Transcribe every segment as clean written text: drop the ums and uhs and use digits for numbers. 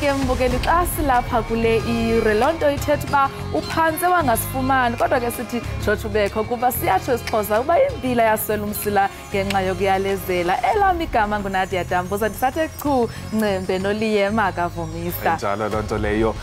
ke mbukeli xa silapha kule irelonto ithetha uba uphantse wangasifumani kodwa ke sithi jotshu bekho kuba siyatsho isixhosa uba impila yaswela umsila ngenxa yokuyalezela. Elami igama nguNadia Dambuza ndisathe chu Ncembe noLiyema Kavumisa. Njalo loo nto leyo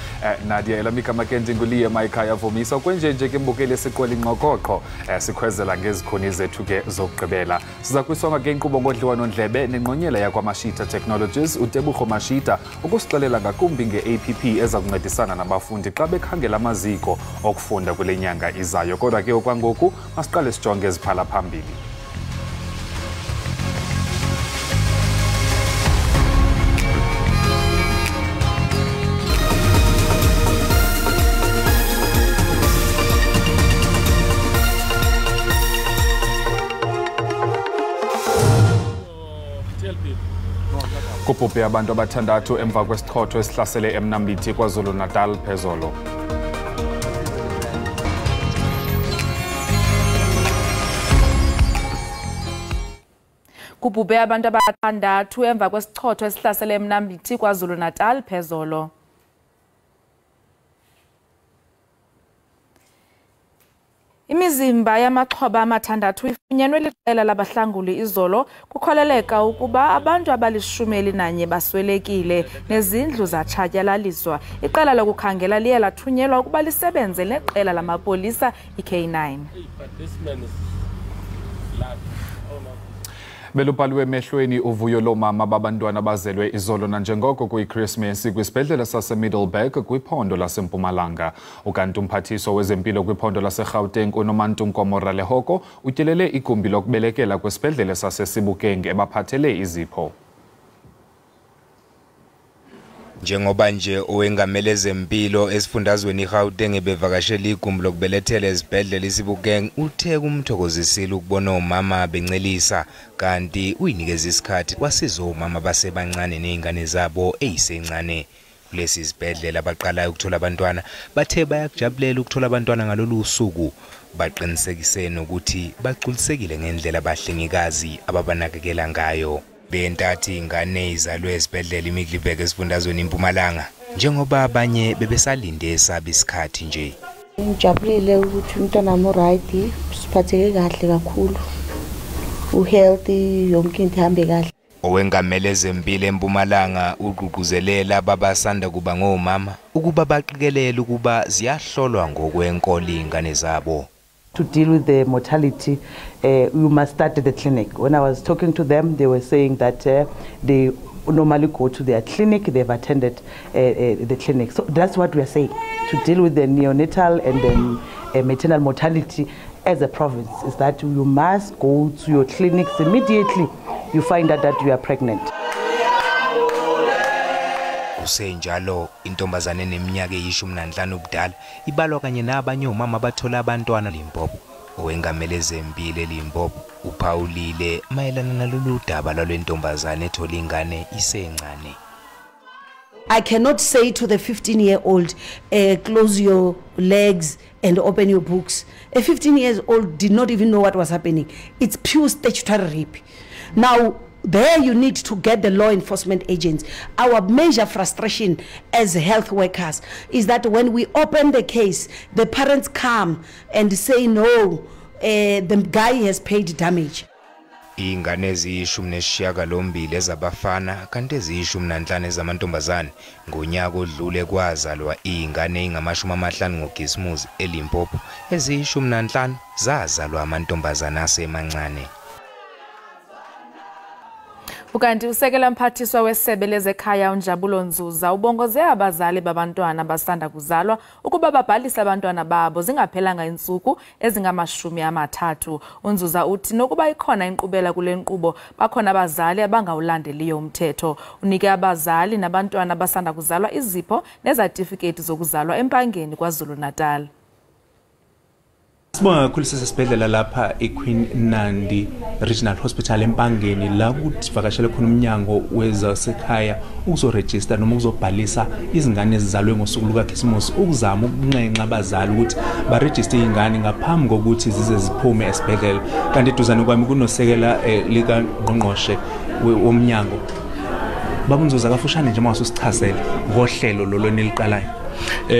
Nadia, elami igama ke ndinguLiyema Ekhaya Vumisa. Kwenjenje ke mbukeli siqola inqoqoqo sikhwezela ngezikhuni zethu ke zokugqibela. Siza kwisonga ke inkqubo ngodliwano-ndlebe nenqonyela yakwaMashita Technologies uTebogo Mashita ukusixelela ngakumbi nge-APP eza kuncedisana nabafundi xa bekhangela amaziko okufunda kule nyanga izayo. Kodwa ke okwangoku masiqale sijonge eziphala phambili. Kubhubhe abantu abathandathu emva kwesichotho esihlasele eMnambithi KwaZulu-Natal phezolo. Kubhubhe abantu abathandathu emva kwesichotho esihlasele eMnambithi KwaZulu-Natal phezolo. Imizimba yamaxhoba amathandathu ifunyenwe liqela labahlanguli izolo kukholeleka ukuba abantu abali-11 baswelekile nezindlu zatshatyalaliswa. Iqela lokukhangela liye lathunyelwa ukuba lisebenze neqela lamapolisa iK9. Belubhaliwe emehlweni uvuyo loomama babantwana bazelwe izolo nanjengoko kuyiKrismesi kwisibhedlele saseMiddelburg kwiphondo laseMpumalanga. Ukanti umphathiso wezempilo kwiphondo laseGauteng uNomantunko Moralehoko utyelele igumbi lokubelekela kwisibhedlele saseSebokeng ebaphathele izipho. Njengoba nje owengamele ezempilo esifundazweni iGauteng bevakashela igumbi lokubelethela ezibhedlela iSebokeng uthe kumthokozisile ukubona omama bencelisa kanti uyinikeza isikhathi kwasiza omama basebancane nezingane zabo ezisencane. Kulesi sibhedlela abaqalayo ukuthola abantwana bathe bayakujabulela ukuthola abantwana ngalolu usuku. Baqinisekisene ukuthi bagculisekile ngendlela abahlengikazi ababanakekela ngayo. Bentathi ingane izalwe esibhedlela iMiddelburg esifundazweni iMpumalanga njengoba abanye bebesalinde esaba isikhathi nje. Ngijabulile ukuthi umntwana wami right siphatheke kahle kakhulu. Uhealthy yonke into ihambe kahle. Owengamele ezempilo eMpumalanga uqhuquzelela babasanda kuba ngomama ukuba baqikelele ukuba ziyahlolwa ngokwenkolo izingane zabo. To deal with the mortality, you must start at the clinic. When I was talking to them, they were saying that they normally go to their clinic, they've attended the clinic. So that's what we are saying. To deal with the neonatal and then maternal mortality as a province, is that you must go to your clinics immediately you find out that you are pregnant. Kusenjalo intombazane eneminyaka eyi-15 ubudala ibalwa kanye nabanye omama abathola abantwana Limpopo. Owengamele ezempilo Limpopo uphawulile mayelana nalolu daba lwentombazane ethola ingane isencane. I cannot say to the 15-year-old, close your legs and open your books. A 15-year-old did not even know what was happening. It's pure statutory rape. Now, there you need to get the law enforcement agents. Our major frustration as health workers is that when we open the case, the parents come and say, no, the guy has paid damage. Ingane eziyi-18 ezabafana kanti eziyi-15 ezamantombazane ngonyaka odlule kwazalwa ingane ezingama-50 ngoKhisimusi eLimpopo, eziyi-15 zazalwa amantombazane asemancane. Ukanti usekela mphathiswa wesebe lezekhaya uNjabulo Nzuza ubongoze abazali babantwana abasanda kuzalwa ukuba babhalise abantwana babo zingaphelanga insuku ezingama-30. uNzuza uthi nokuba ikhona inkqubela kule nkqubo bakhona abazali abangawulandeliyo umthetho. Unike abazali nabantwana abasanda kuzalwa izipho nezatifiketi zokuzalwa empangeni KwaZulu-Natal. Sibonga kakhulu sesibhedlela lapha eQueen Nandi Regional Hospital empangeni la kuvakashele khona umnyango wezasekhaya ukuzoregister noma ukuzobhalisa izingane ezizalwe ngosuku lukaKhisimusi ukuzama ukunxenxa abazali ukuthi baregister izingane ngaphambi kokuthi zize ziphume esibhedlela. Kanti eduzane kwami kunosekela lika ngqongqoshe womnyango Baba Nzuza kafushane nje mawusichazela ngohlelo lo lweniliqalayo.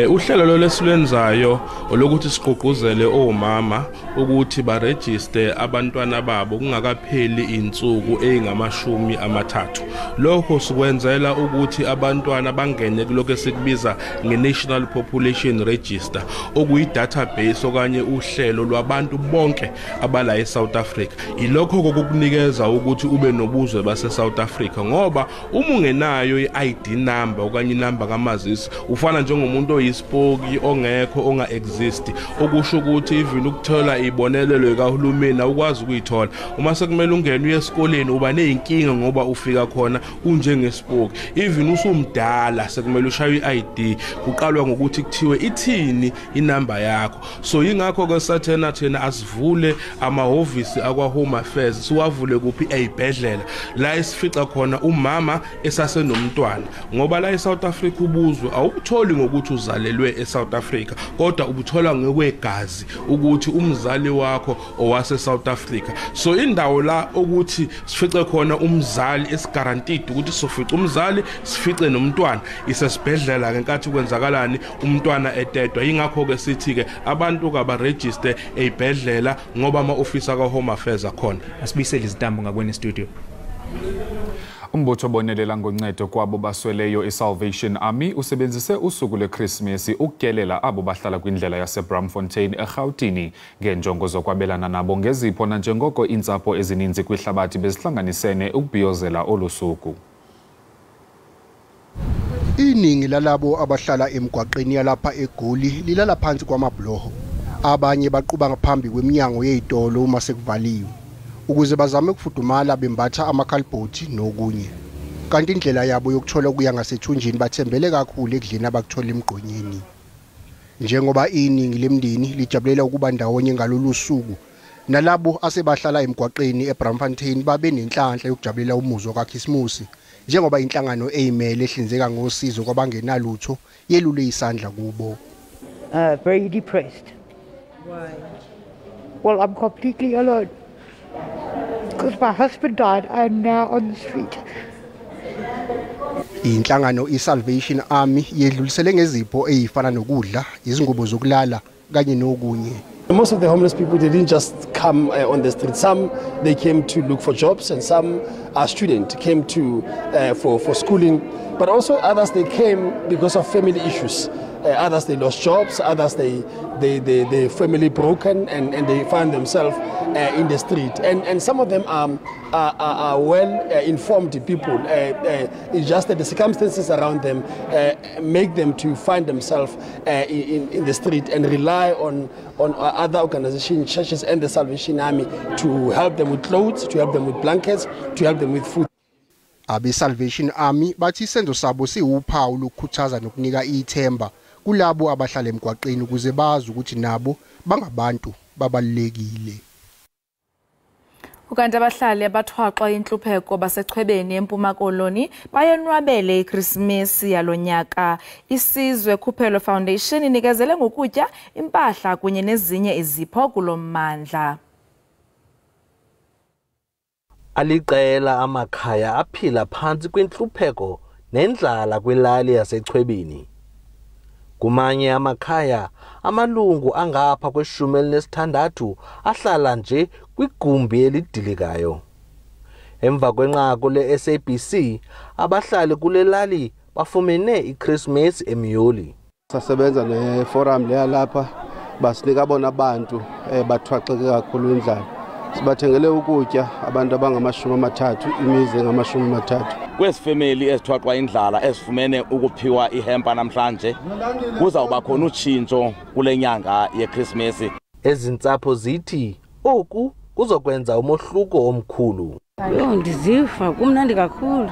Uhlelo lo lesilwenzayo olokuthi siqoquzele omama ukuthi baregister abantwana babo kungakapheli insuku ezingamashumi amathathu. Lokho sikwenzela ukuthi abantwana bangene kuloko esikubiza nge-National Population Register okuyi database okanye uhlelo lwabantu bonke abala eSouth Africa. Ilokho kokukunikeza ukuthi ube nobuzwe base South Africa ngoba uma ungenayo i-ID number okanye inamba kamazisi ufana njengomuntu oyispoki ongekho onga-exist okusho ukuthi even ukuthola ibonelelo likahulumeni awukwazi ukuyithola. Uma sekumele ungene uye esikoleni uba nezinkinga ngoba ufika khona unjengespoki. Even usumdala sekumele ushaye i-ID kuqalwa ngokuthi kuthiwe ithini inamba yakho. So ingakho ke sathena thina asivule amahhovisi akwa Home Affairs siwavule kuphi ezibhedlela la esifica khona umama esasenomntwana ngoba la eSouth Africa ubuzwe awubutholi ngokuthi uzalelwe eSouth Africa kodwa ubuthola ngekwegazi ukuthi umzali wakho owase South Africa. So indawo la ukuthi sifice khona umzali esigarantid ukuthi sofica umzali sifice nomntwana isesibhedlela ngenkathi kwenzakalani umntwana etedwa. Ingakho ke sithi ke abantu ka register ezibhedlela ngoba ama-office aka Home Affairs akhona. Asibuyisele Izindaba ngakweni studio. Umbutho obonelela ngoncedo kwabo basweleyo iSalvation Army usebenzise usuku leChristmas ukugyelela abo bahlala kwindlela yaseBramfontein eGauteng ngenjongo zokwabelana nabo ngezipho nanjengoko intsapho ezininzi kwihlabathi bezihlanganisene ukubhiyozela olusuku. Iningi lalabo abahlala emgwaqeni yalapha eGoli lilala phansi kwamabloho. Abanye baqhuba ngaphambi kweminyango yezitolo uma sekuvaliwe ukuze bazame ukufudumala bembatha amakhalibhoti nokunye. Kanti indlela yabo yokuthola ukuya ngasethunjini bathembele kakhulu ekudleni abakuthola emgqonyeni. Njengoba iningi lemndeni lijabulela ukuba ndawonye ngalolu suku, nalabo asebahlala emgwaqeni eBramfontein babe nenhlanhla yokujabulela umuzo kaKhisimusi njengoba inhlangano eyimele ehlinzeka ngosizo kwabangenalutho yelule isandla kubo. Very depressed. Why? Well, I'm completely alone. Because my husband died, I'm now on the street. Inhlangano iSalvation Army yedlulisele ngezipho ezifana nokudla, izingubo zokulala kanye nokunye. Most of the homeless people, they didn't just come on the street. Some, they came to look for jobs, and some are students, came to for schooling. But also others, they came because of family issues. Others, they lost jobs. Others, they family broken, and they find themselves in the street. And some of them are well-informed people. It's just that the circumstances around them make them to find themselves in the street and rely on other organizations, churches and the Salvation Army to help them with clothes, to help them with blankets, to help them with food. Abe-Salvation Army bathi isenzo sabo siwuphawu lokukhuthaza nokunika ithemba kulabo abahlala emgwaqeni ukuze bazi ukuthi nabo bangabantu babalekile. Ukanti abahlali abathwaxwa inhlupheko basechwebeni eMpuma Koloni bayenwabele iChristmas yalonyaka. Isizwe Khuphelo Foundation inikezele ngokutya, impahla kunye nezinye izipho kulommandla. Aliqela amakhaya aphila phansi kwenhlupheko nendlala kwilali yasechwebeni. Kumanye amakhaya amalungu angapha kwe-16 ahlala nje kwigumbi elidilikayo. Emva kwenqaku le-SABC abahlali kule lali bafumene iChristmas eMyoli. Sasebenza neforum leya lapha basinika bona abantu bathwaxeke kakhulu indlala. Sibathengele ukutya abantu abangama-30 imizi engama-30. Kwesifamily ezithwaxwa indlala esifumene ukuphiwa ihempa namhlanje kuzawuba khona utshintsho kule nyanga yeChristmas. Ezintsapho zithi oku kuzokwenza umohluko omkhulu. Ndiziva kumnandi kakhulu.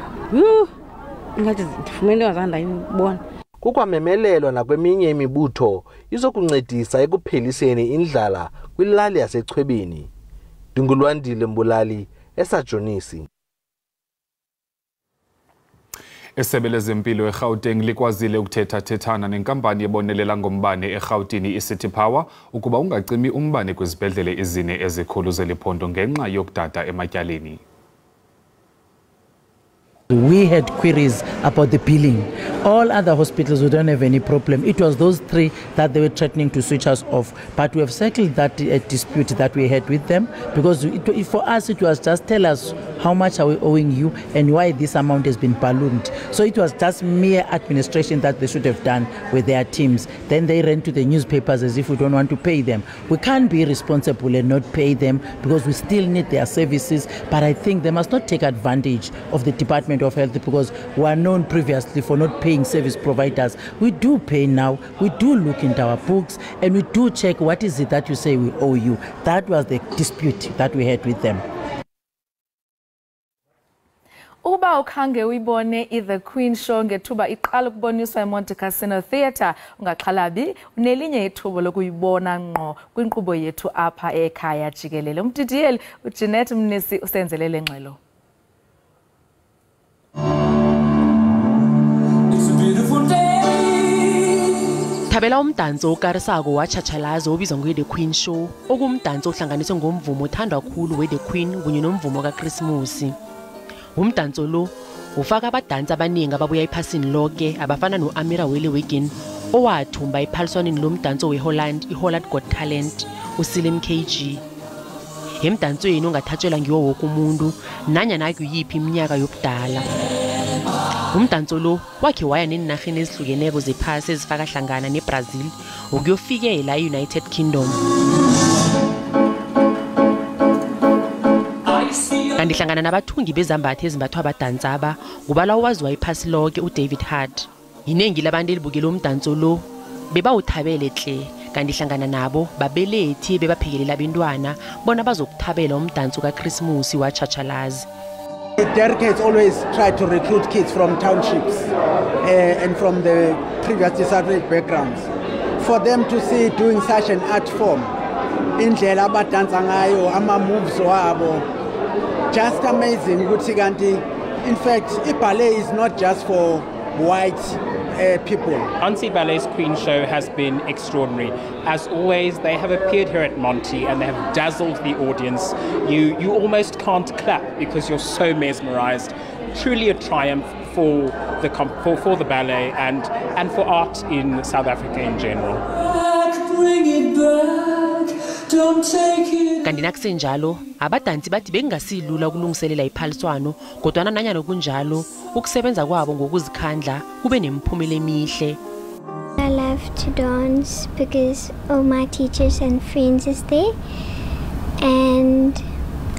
Ingathi ndifumene wazanda yibona. Kukwamemelelwa nakweminye imibutho izokuncedisa ekupheliseni indlala kwilali yasechwebeni. Dungulwandile Mbulali, esajonisi. Isebe lezempilo eGauteng likwazile ukuthetha-thethana nenkampani ebonelela ngombane eGauteng iCity Power ukuba ungacimi umbane kwizibhedlele ezine ezikhulu zeliphondo ngenxa yokudada ematyaleni. We had queries about the billing. All other hospitals, we don't have any problem. It was those 3 that they were threatening to switch us off. But we have settled that dispute that we had with them, because for us it was just tell us how much are we owing you and why this amount has been ballooned. So it was just mere administration that they should have done with their teams. Then they ran to the newspapers as if we don't want to pay them. We can't be responsible and not pay them because we still need their services. But I think they must not take advantage of the Department of Health, because we are known previously for not paying service providers. We do pay now, we do look into our books, and we do check what is it that you say we owe you. That was the dispute that we had with them. Uba ukhange uyibone The Queen Show ngethuba iqala ukuboniswa eMonte Cassino Theatre, ungaxhalabi, unelinye ithuba lokuyibona ngqo kwinkqubo yethu apha ekhaya jikelele. Umdidiyeli uJeanette Mnisi usenzelele ngxelo. Thabela umdanso okarisako wachathalazo obizwa ngoThe Queen Show, okumdanso ohlanganiswe ngomvumo othandwa kakhulu weThe Queen kunye nomvumo kaChristmas. Umdanso lo ufaka abadansi abaningi ababuya ephasini lonke abafana noAmira Wele-Wiggin owathumba ephaliswaneni lomdanso weHolland iHolland Got Talent uSilim KG. Emdansweni ongathatshelwa ngiwo wonke umuntu nanyana kuyiphi iminyaka yobudala. Umdanso lo wakhe waya nenarheni ezihlukeneko zephasi ezifaka hlangana neBrazil ukuyofikela eUnited Kingdom. Kanti hlangana nabathungi bezambatho ezimbathwa abadansi aba kubala owaziwa iphasi lonke uDavid Hart. Inengi labantu elibukela umdanso lo bebawuthabele hle, kanti hlangana nabo babelethi bebaphekelela abantwana bona bazokuthabela umdanso kaChristmas waChachalazi. Dedicates always try to recruit kids from townships and from the previous disadvantaged backgrounds. For them to see doing such an art form, indlela abadansa ngayo, ama-moves wabo, just amazing. In fact, ballet is not just for white people. Auntie Ballet's Queen Show has been extraordinary. As always, they have appeared here at Monty and they have dazzled the audience. You almost can't clap because you're so mesmerized. Truly a triumph for the ballet and for art in South Africa in general. Bring it back, don't take it. Kanti nakusenjalo abadansi bathi bengasilula ukulungiselela iphaliswano, kodwa nanyana kunjalo ukusebenza kwabo ngokuzikhandla kube nemiphumela emihle. I love to dance because all my teachers and friends is there, and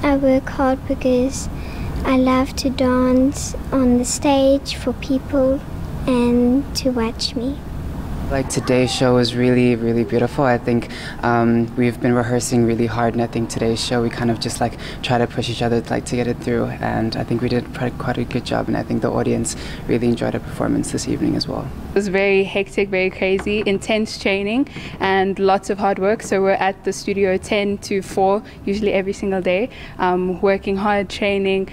I work hard because I love to dance on the stage for people and to watch me. Like today's show was really, really beautiful. I think we've been rehearsing really hard, and I think today's show we kind of just like try to push each other like to get it through, and I think we did quite a good job, and I think the audience really enjoyed our performance this evening as well. It was very hectic, very crazy, intense training and lots of hard work. So we're at the studio 10 to 4 usually every single day, working hard, training,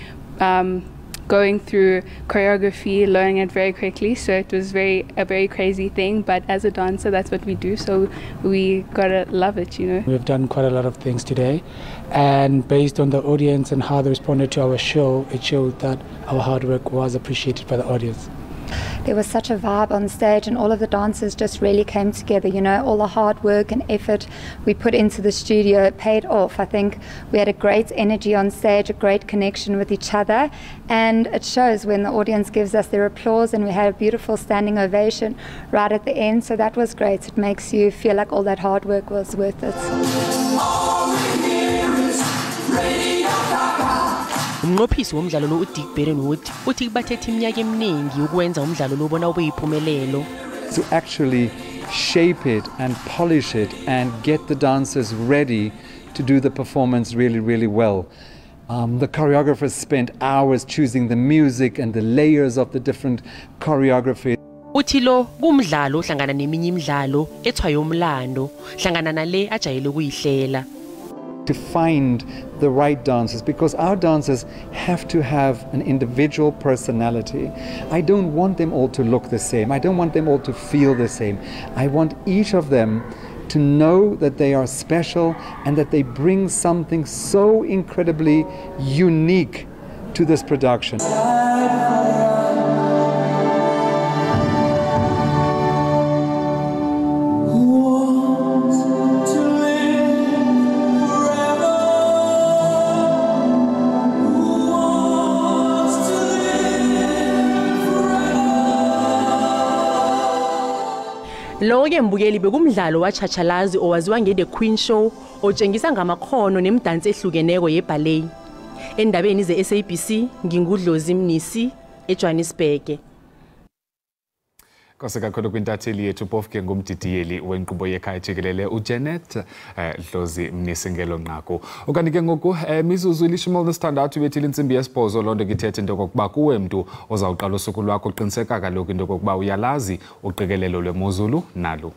going through choreography, learning it very quickly. So it was a very crazy thing, but as a dancer that's what we do, so we gotta love it, you know. We've done quite a lot of things today, and based on the audience and how they responded to our show, it showed that our hard work was appreciated by the audience. There was such a vibe on stage, and all of the dancers just really came together, you know. All the hard work and effort we put into the studio paid off. I think we had a great energy on stage, a great connection with each other, and it shows when the audience gives us their applause, and we had a beautiful standing ovation right at the end, so that was great. It makes you feel like all that hard work was worth it. Umnqophisi womdlalo lo uDick Berenwood uthi kubathethe iminyaka eminingi ukwenza umdlalo lo bona ube yiphumelelo. To actually shape it and polish it and get the dancers ready to do the performance really, really well. The choreographers spent hours choosing the music and the layers of the different choreography. Uthi lo kumdlalo ohlangana neminye imidlalo ethwa yomlando hlangana nale ajayele ukuyihlela. To find the right dancers, because our dancers have to have an individual personality. I don't want them all to look the same. I don't want them all to feel the same. I want each of them to know that they are special and that they bring something so incredibly unique to this production. Lowo-ke mbukeli bekumdlalo waChachalazi owaziwa nge-The Queen Show otshengisa ngamakhono nemidansi ehlukeneko yeballet. Endabeni ze-SABC ngingudlozi Mnisi eJohannesburg. Kose kakhulu kwintatheli yethu pofike ngumdidiyeli wenkqubo yekhaya jikelele uJanet Dlozi Mnisi ngelo nqaku. Okanye ke ngoku mizuzu ilishumi nesithandathu bethile intsimbi yesibhozo lonto kithethe into kokuba kuwe mntu ozawuqala usuku lwakho qiniseka kaloku into kokuba uyalazi uqikelelo lwemozulu nalo.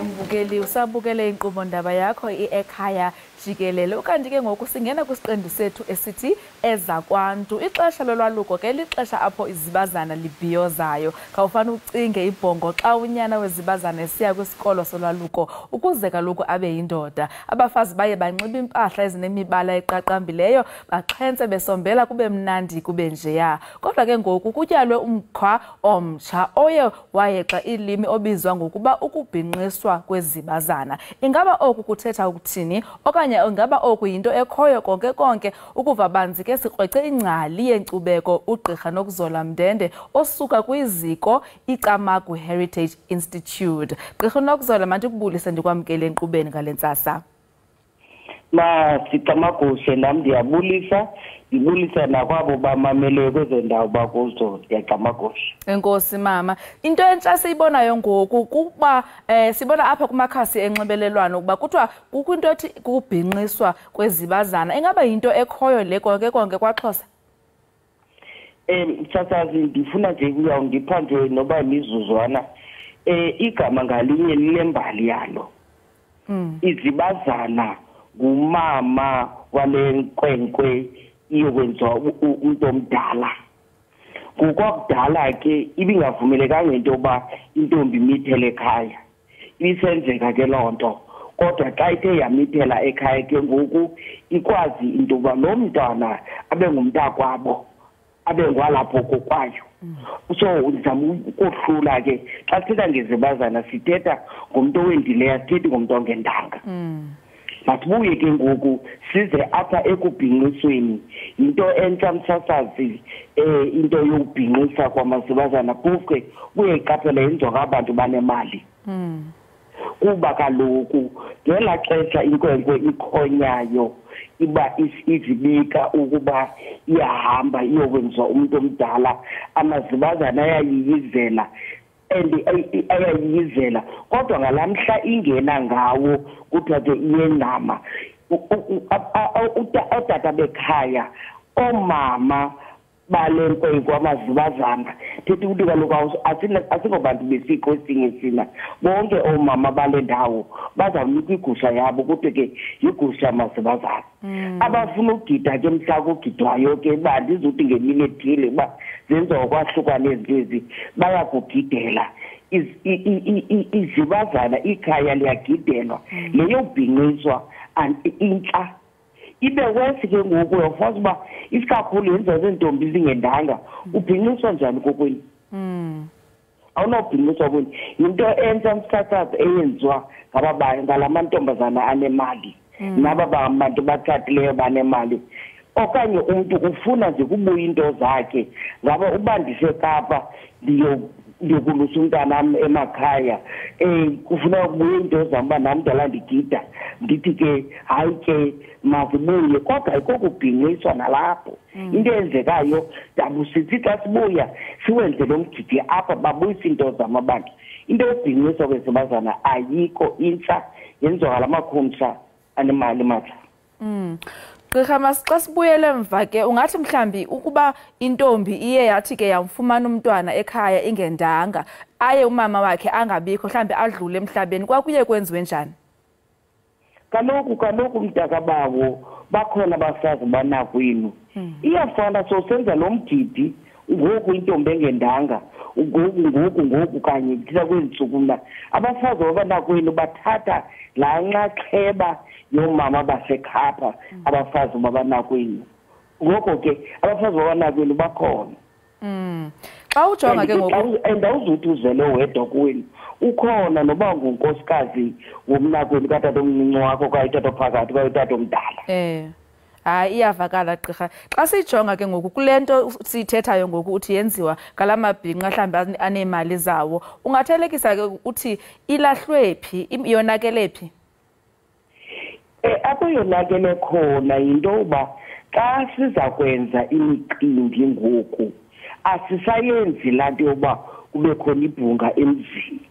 Mbukeli usabukele inkqubo ndaba yakho Ekhaya Jikelele. Ukanti ke ngoku singena kwisiqendu sethu esithi eza kwantu. Ixesha lolwaluko ke lixesha apho izibazana libhiyozayo. Khawufana ucinge ibhongo xa unyana wezibazana esiya kwisikolo solwaluko ukuze kaloku abe yindoda. Abafazi baye banxiba impahla ezinemibala eqaqambileyo, baxhense besombela kube mnandi kube njeya. Kodwa ke ngoku kutyalwe umkhwa omtsha oye wayexa ilimi obizwa ngokuba ukubhinqiswa kwezibazana. Ingaba oku kuthetha ukuthini okanye ingaba oku yinto ekhoyo konke ukuva banzi ke sikrwece ingcali yenkcubeko uGqirha Nokzola Mndende osuka kwiziko iCamagu Heritage Institute. Gqirha Nokzola mandikubulise ndikwamkele enkqubeni ngalentsasa. Sicamaguhle nami ndiyabulisa nakwabo bamamele kwezo ndawo bakuzo ndiyacamaguhle. Enkosi mama. Into entsha siyibonayo ngoku kuba sibona apha kumakhasi enxibelelwano ukuba kuthiwa kukho into ethi kubhinqiswa kwezibazana. Ingaba yinto ekhoyo le konke kwaXhosa? Sasazi ndifuna nje uyawungipha nje noba imizuzwana igama ngalinye linembali yalo. Izibazana ngumama wale nkwenkwe iyokwenziwa umuntu omdala. Ngokwakudala ke ibingavumelekanga into yoba intombi imithele ekhaya. Ibisenzeka ke loo nto. Kodwa xa ithe yamithela ekhaya ke ngoku ikwazi into yoba lo mntwana abe ngumntakwabo, abe ngwalapho kokwayo. So ndizama ukuhlula ke xa sithetha ngezibazana sithetha ngomntu owendileyo, sithethi ngomntu ongendanga. Masibuye ke ngoku size apha ekubhinqisweni into entsha msasazi into yokubhinqisa kwamasibazana kuke kuyeqaphela yenziwa abantu banemali. Kuba kaloku ngela xesha inkwenkwe ikhonyayo iba izibika ukuba iyahamba iyokwenziwa umuntu omdala, amazibazana ayayiyizela ayayiyizela kodwa ngalamhla ingena ngawo kuthiwa ke iyencama. Otata bekhaya, omama balenkwe kwamazibazana thethi ukuthi kaloku asingobantu besiko esinye sina bonke omama bale ndawo bazawunika igusha yabo kodwa ke igusha mazibazana abafuna ukugida ke mhla kugidwayo ke bandizuthi ngemini ethile uba zenziwa kwahlukana ezilezi bayakugidela izibazana ikhaya liyagidelwa leyo bhinqiswa inhla ibe wesi ke ngoku uyafazi uba isikakhulu yenza zentombi zingendanga ubhinqiswa njani kokwini awunobhinqiswa kweni yinto entsha msatsazi eyenziwa ngalamantombazana anemali naba bantu batshatileyo banemali okanye umuntu ufuna nje kubuya into zakhe ngaba ubandise Kapa ndiyokulusa umntanam emakhaya kufuna ukubuya into zam uba nam ndala ndigida ndithi ke hayi ke mazibuye kodwa ayikokubhinqiswa nalapho into eyenzekayo dabusithi xa sibuya siwenze lo mgidi apha babuyisa into zam abantu into yobhinqiswa kwezibazana ayikho intsha yenziwa ngalamakhumsha anemali matha Gqirha xa sibuyele emva ke ungathi mhlambi ukuba intombi iye yathi ke yamfumana umntwana ekhaya ingendanga aye umama wakhe angabikho mhlambi adlule emhlabeni kwakuye kwenziwe njani kaloku mntakabawo bakhona abasazi banakwenu iyafana sosenza lo mgidi ngoku intombi engendanga ngoku kanye thina kweentsuku mna abafazi babanakwenu bathatha laa nxaxheba yoomama baseKapa abafazi babanakwenu ngoko ke abafazi babanakwenu bakhona xa ujonga ke ngoku andawuzuthi uzele wedwa kwenu ukhona noba ngunkosikazi womnakwenu katata omncinci wakho okanye utata ophakathi okanye utata omdala hayi iyavakala gqirha xa siyijonga ke ngoku kule nto siyithethayo ngoku uthi yenziwa ngala mabhinqa mhlawumbi aneemali zawo ungathelekisa ke uthi ilahlwe phi yonakele phi apho yonakele khona yinto yoba xa siza kwenza imicimbi ngoku asisayenzi laa nto yoba kube khona ibhunga emzini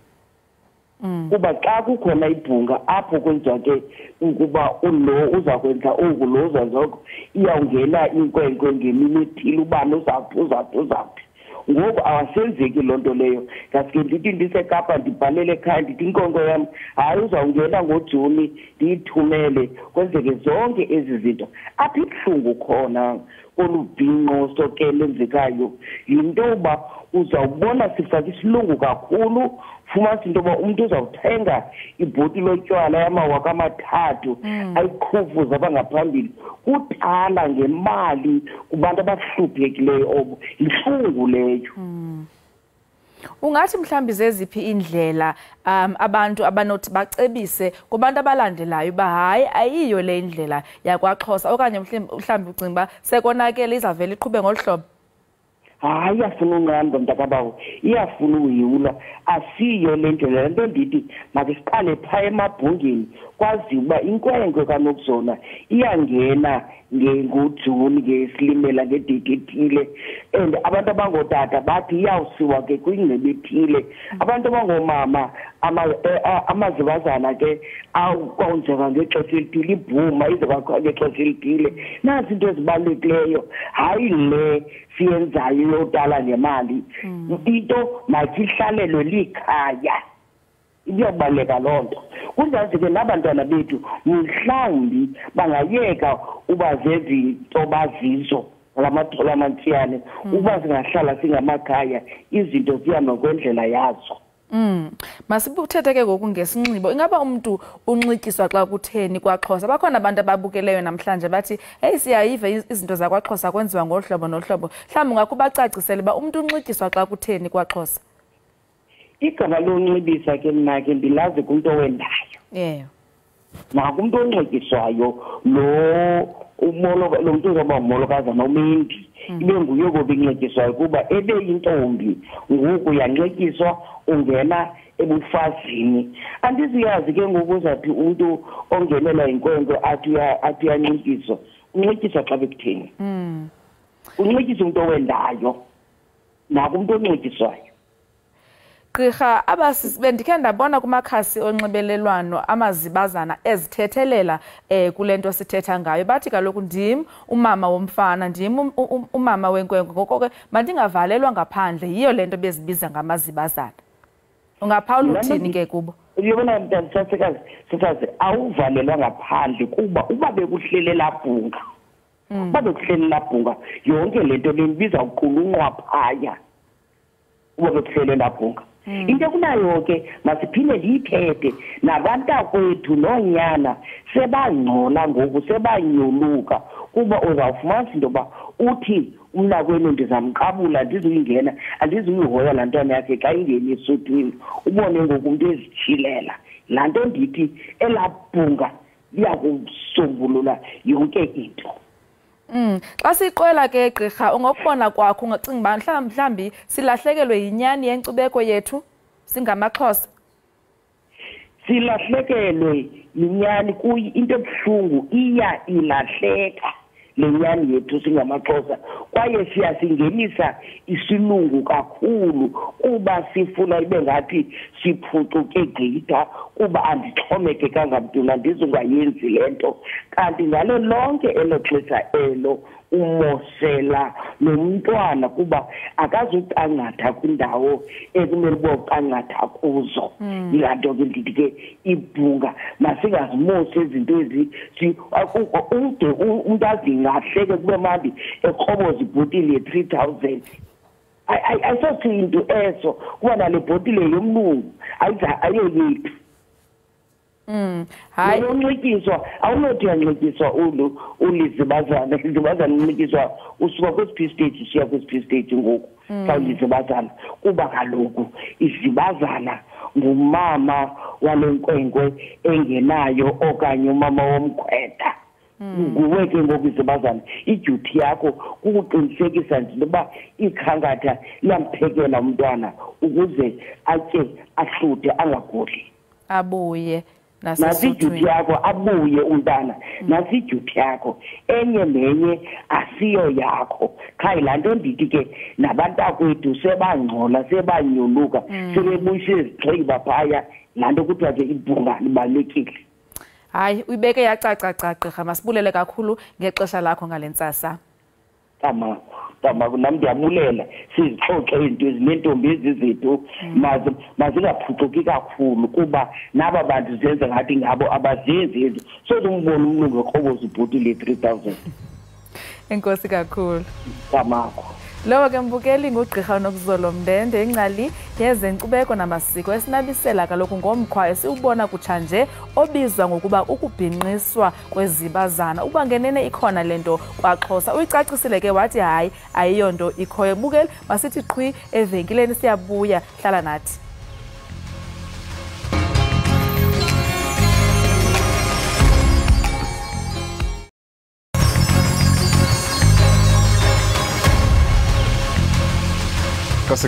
kuba xa kukhona ibhunga apho kwenziwa ke ukuba lo uza kwenza oku lo uzanza oku iyawungena inkwenkwe ngemini ethile ubani uzawuthi ngoku awasenzeki loo nto leyo ngaske ndithi ndiseKapa ndibhalele ekhaya ndithi inkwenkwe yam hayi uzawungena ngoJuni ndiyithumele kwenzeke zonke ezi zinto apha ibuhlungu khona olubhinqo ke lenzekayo yinto yoba uzawubona sifake isilungu kakhulu fumanisa into yoba umntu uzawuthenga ibhotile lotywala yamawaka amathathu ayiqhufuza abangaphambili kutala ngemali kubantu abahluphekileyo obo yihlungu leyo ungathi mhlambi zeziphi indlela abantu abanothi bacebise kubantu abalandelayo uba hayi ayiyo le indlela yakwaXhosa okanye mhlambi ucinga uba sekonakele izavele iqhube ngolu hlobo hayi iyafuna unqandwa mntakabawo iyafuna uyiwula asiyo le ndlela le nto ndithi make siqale phaa emabhungeni kwaziwa uba inkwenkwe kanokuzona iyangena ngoJuni ngesilimela ngedate ethile and abantu abangootata bathi iyawusiwa ke kwingcebo ethile abantu abangoomama amazibazana ke awukwenzeka ngexesha elithile ibhuma izawakho ngexesha elithile nazi into ezibalulekileyo hayi le siyenzayo yotala ngemali into makihlalelwe likhaya iyabaleka loo nto kunjani ke nabantwana bethu mhlawumbi bangayeka uba zezinto bazizo ngamathole amantshiyane uba singahlala singamakhaya izinto zihambe ngokwendlela yazo masibuthethe ke ngoku ngesinxibo ingaba umuntu unxityiswa xa kutheni kwaXhosa bakhona abantu ababukeleyo namhlanje bathi hey siyayiva izinto zakwaXhosa kwenziwa ngohlobo nohlobo mhlawumbi ungakubacacisela uba umuntu unxityiswa xa kutheni kwaXhosa igama lonxibisa ke mna ke ndilazi kumntu owendayo nakumntu onxityiswayo lo mntu uzoba ngumolokazana umendi ibe nguye kobe inxityiswayo kuba ebeyintombi ngoku yanxityiswa ungena ebufazini andiziyazi ke ngoku uzawuthi umntu ongenelwa yinkwenkwe athi uyanxityiswa unxityiswa xa bekutheni unxityiswa umntu owendayo nakumntu onxityiswayo Gqirha bendikhe ndabona kumakhasi onxibelelwano amazibazana ezithethelela kulento sithetha ngayo. Bathi kaloku ndim umama womfana, ndim umama wenkwenkwe, ngoko ke mandingavalelwa ngaphandle. Yiyo lento bezibiza ngamazibazana. Ungaphawula uthini ke kubo? Uyabona mntana sasikazi awuvalelwa ngaphandle kuba uba bekuhlele labhunga. Uba bekuhlele labhunga yonke lento lebiza uqulunqwa phaya. Uba bekuhlele labhunga. Into kunayo ke masiphinde liyiphethe nabantakwethu nonyana sebangcola ngoku sebanyoluka kuba uzawufumana into yoba uthi umnakwenu ndizamqabula ndizuyingena andizuyihoya laa ntwana yakhe xa ingena esuthwini ubone ngoku umntu ezitshilela laa nto ndithi elabhunga liyakusombulula yonke into. Xa siqwela ke gqirha ungokubona kwakho ungacinga uba mhlawumbi silahlekelwe yinyani yenkcubeko yethu singamaXhosa? Silahlekelwe yinyani kuyi into ebuhlungu iya ilahleka le nyani yethu singamaXhosa kwaye siyasingenisa isilungu kakhulu kuba sifuna ibe ngathi siphucuke gqitha kuba andixhomekekanga mntuna ndizungayenzi le nto kanti ngalo lonke elo xesha elo umosela nomntwana kuba akazuqangatha kwindawo ekumele uba uqangatha kuzo. Yilaa nto ke ndithi ke ibhunga masingazimosi izinto ezi ude umntu azingahleke kube mandi ekroboza ibhotile ye-3,000. Ayisosiyinto eso kuba nale bhotile yomlungu ayoyethu. Hayi unxityiswa awunothi uyanxityiswa ulizibazana izibazana unxityiswa usuka kwesiphi stage usiya kwesiphi stage ngoku xa ulizibazana kuba kaloku izibazana ngumama wale nkwenkwe engenayo okanye umama womkhwetha. Nguwe ke ngoku izibazana idyuthi yakho kukuqinisekisa nje uba ikhankatha liyamphekela umntwana ukuze atye ahluthe angaguli abuye nasidyuthi yakho abuye umntana nasidyuthi yakho enye nenye asiyo yakho qha yilaa nto ndithi ke nabantakwethu sebangcola sebanyoluka sebebuyisa izixhiba phaya laa nto kuthiwa ke ibhunga libalulekile. Hayi uyibeke yacaca gqirha masibulele kakhulu ngexesha lakho ngale ntsasa. Tama nam ndiyabulela sizixoxe izinto ezinentombi ezizethu mazingaphucuki kakhulu kuba naba bantu zenza ngathi ngabo abazenzi ezi sozumbona umlungu ekroboza ibhotile ye-3,000. Enkosi kakhulu. Tamakho. Lowo ke mbukeli ngugqirha uNokuzolo Mndende ingcali yezenkcubeko namasiko esinabisela kaloku ngomkhwa esiubona kutshanje obizwa ngokuba ukubhinqiswa kwezibazana. Uba ngenene ikhona lento kwaXhosa uyicacisile ke wathi hayi ayiyonto ikhoyo. Bukeli masithi qhwi evenkileni siyabuya hlala nathi.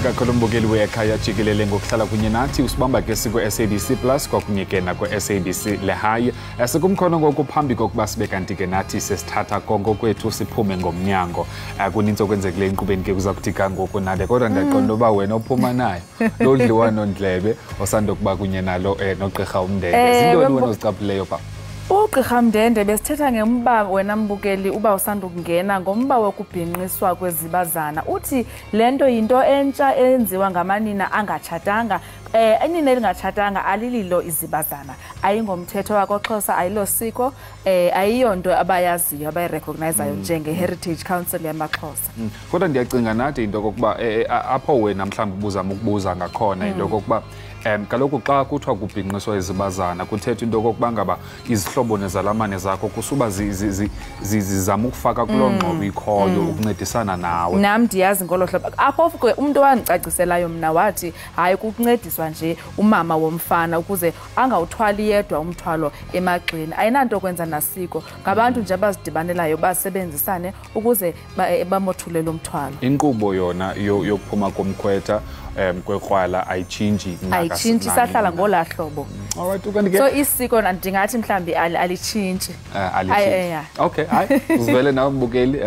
Kakhulu mbukeli we-Ekhaya Jikelele ngokuhlala kunye nathi usibamba ke siku-SABC Plus kwakunye ke nakwi-SABC lehayi sikumkhono ngoku phambi kokuba sibe kanti ke nathi sesithatha konke kwethu siphume ngomnyango kunintsi okwenzekileyo enkqubeni ke kuza kuthi kangoku nale kodwa ndiyaqonda uba wena uphuma nayo lodliwanondlebe osandokuba kunye nalo nogqirha uMndende zintoni wena ozicaphileyo pha? Ugqirha Mndende besithetha ngomba wena mbukeli uba usandukungena ngomba wokubhinqiswa kwezibazana. Uthi lento yinto entsha eyenziwa ngamanina angatshatanga. Enina elingatshatanga alililo izibazana. Ayingomthetho wakwaXhosa ayilo siko ayiyonto abayaziyo abayirecognizeayo njenge-Heritage Council yamaXhosa. Kodwa ndiyacinga nathi into kokuba apho wena mhlawumbi ubuzama ukubuza ngakhona into kokuba kaloku xa kuthiwa kubhinqiswa izibazana kuthetha into kokuba ngaba izihlobo nezalamane zakho kusuba zizama ukufaka kuloo ngxobo ikhoyo ukuncedisana nawe. Nam ndiyazi ngolo hlobo apho ke umntu wandicaciselayo mna wathi hayi kukuncediswa nje umama womfana ukuze angawuthwali yedwa umthwalo emagxeni. Ayinanto kwenza nasiko ngabantu nje abazidibanelayo basebenzisane ukuze bamothule lo mthwalo. Inkqubo yona yokuphuma komkhwetha kwekrwala ayitshintshi sahlala ngolaa hlobo. All right, ukanti so isiko ndingathi mhlambi alitshintshi. Okay, hayi uzivele nawe mbukeli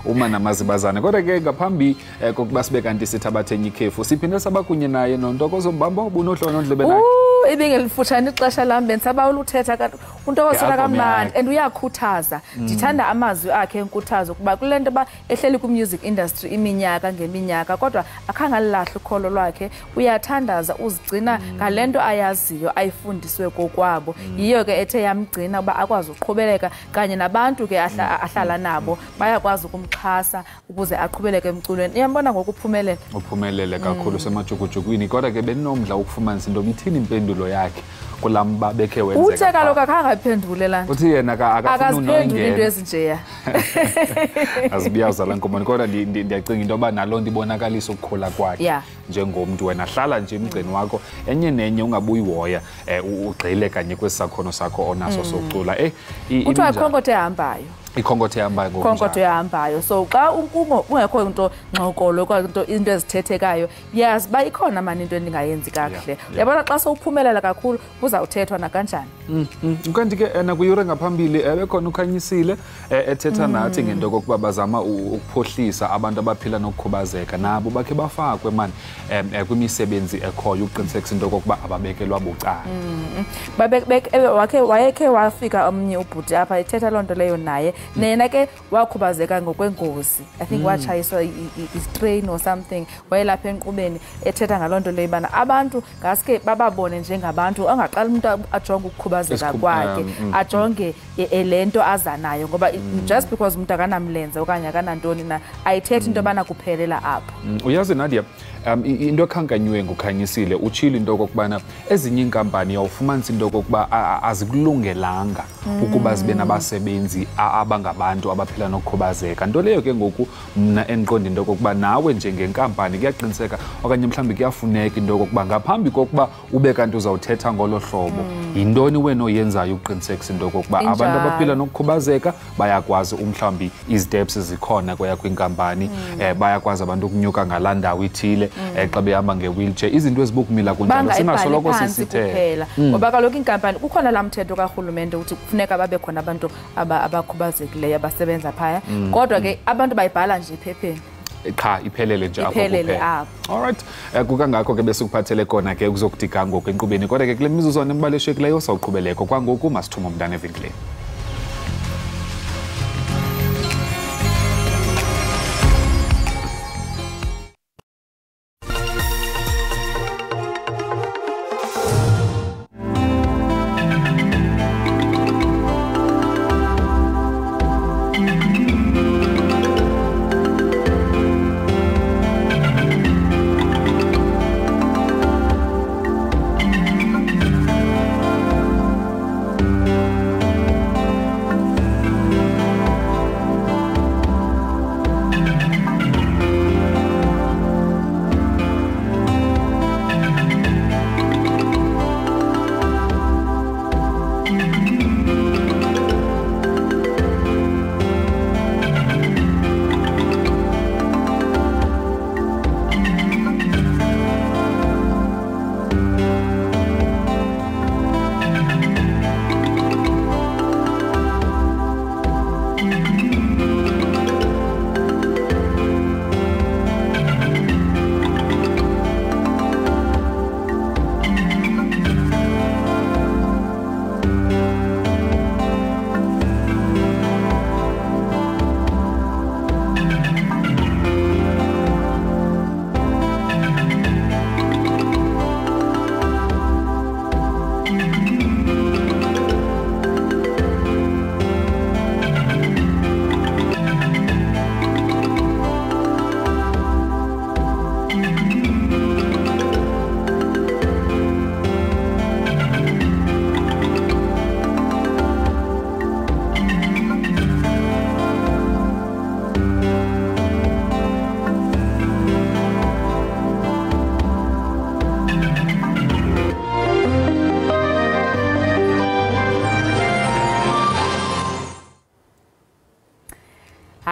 uma namazibazane. Kodwa ke ngaphambi kokuba sibe kanti sithabathenye ikhefu siphinde sabakunye naye noNtokozo Mbamba obunohlolo ndlebe naye. Ibingelifutshane ixesha lam bendisaba uluthetha kanti uNtokozo kamnandi and uyakhuthaza. Ndithanda amazwi akhe enkuthazo kuba kule nto ba ehleli ku-music industry iminyaka ngeminyaka kodwa akhange alilahle ukholo lwakhe. Uyathandaza uzigcina ngale nto ayaziyo ayifundiswe kokwabo. Yiyo ke ethe yamgcina uba akwazi uqhubeleka kanye nabantu ke ahlala nabo bayakwazi ukumxhasa ukuze aqhubeleke emculweni. Iyambona ngokuphumelela. Uphumelele kakhulu semajukujukwini kodwa ke beninomdla ukufumanisa into bithini impendulo yakhe kulamba bekhe wenzeka. Uthe kaloku akangaphendulelana. Uthi yena akafuna unongena into ezinjeya. Azibiyaza la nkomo kodwa ndiyacinga into yoba nalo nto ibonakalisa ukukhula kwakhe njengomuntu wena hlala nje emgceni wakho enye nenye ungabuyi woya ugxile kanye kwesakhono sakho onaso sokucula. Kuthiwa ikhonkothi ehambayo. Ikhonkothi ehambayo ngokunjalo. Ikhonkothi ehambayo. So xa ungekho into ngxokolo kwazinto into ezithethekayo yazi ba ikhona mani into endingayenzi kakuhle. Uyabona xa sowuphumelela kakhulu kuzawuthethwa nakanjani. Kanti ke nakuyure ngaphambili bekhona ukhanyisile ethetha nathi ngento kokuba bazama ukuphohlisa abantu abaphila nokukhubazeka nabo bakhe bafakwe mani kwimisebenzi ekhoyo uqinisekisa into kokuba ababekelwa bucala. Wayekhe wafika omnye ubhuti apha ethetha loo nto leyo naye. Nena ke wakhubazeka ngokwengozi. I think watshayiswa i-train or something. Wayelapha enqubeni ethetha ngaloo nto leyo bana abantu ngaske bababone njengabantu angaqala umuntu ajonge ukukhubazeka kwakhe ajonge lento aza nayo ngoba just because umuntu akanamlenze okanye akanantoni na ayithethi into bana kuphelela apho. Uyazi Nadia into ekhankanywe ngukhanyisile utshilo into kokubana ezinye inkampani yawufumanisa into kokuba azikulungelanga ukuba zibe nabasebenzi abangabantu abaphila nokukhubazeka. Nto leyo ke ngoku mna endiqonda into kokuba nawe njengenkampani kuyaqiniseka okanye mhlawumbi kuyafuneka into kokuba ngaphambi kokuba ube kanti uzawuthetha ngolo hlobo yintoni wena oyenzayo uqinisekisa into kokuba abantu abaphila nokukhubazeka bayakwazi mhlawumbi isteps zikhona kweyakho inkampani bayakwazi abantu ukunyuka ngalaa ndawo ithile xa behamba nge-wheelchair izinto ezibukumila kunjalo singasoloko sisithela ngoba kaloku inkampani kukhona laa mthetho karhulumente uthi kufuneka babe khona abantu abakhubazekileyo abasebenza phaya kodwa ke abantu bayibhala nje ephepheni cha iphelele nje apho kuphela. Alright kukangakho ke bese kuphathele kona ke kuzokudika ngoku enkqubeni kodwa ke kule mizuzwana embaleshekileyo sawuqhubeleko kwangoku masithuma umntana evikileni.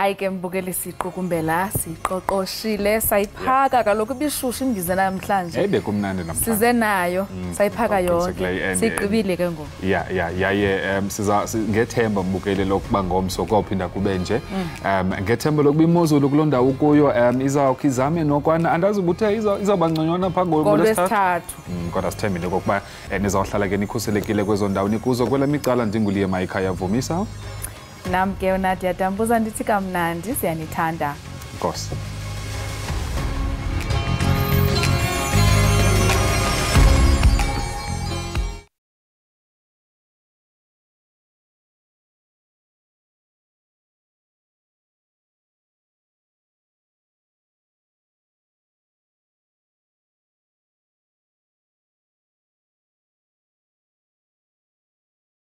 Hayi ke mbukeli siqukumbela siqoqoshile sayiphaka kaloku ibishushu indize namhlanje. Hey bekumnandi namhlanje. Size nayo sayiphaka yonke. Siqibile ke ngoku. Yaye siza ngethemba mbukeli lokuba ngomso kophinda kube nje. Ngethemba lokuba imozulu kulondawo ukuyo izawukhizame nokwana andazi ubuthe izawubangconywana phangolo ngolwesithathu. Kodwa sithembile kokuba nizawuhlala ke nikhuselekile kwezo ndawo nikuzo kwela micala ndinguliye Ekhaya Vumisa. Nam ke Nadia Dambuza ndithi kamnandi siyanithanda. Nkosi.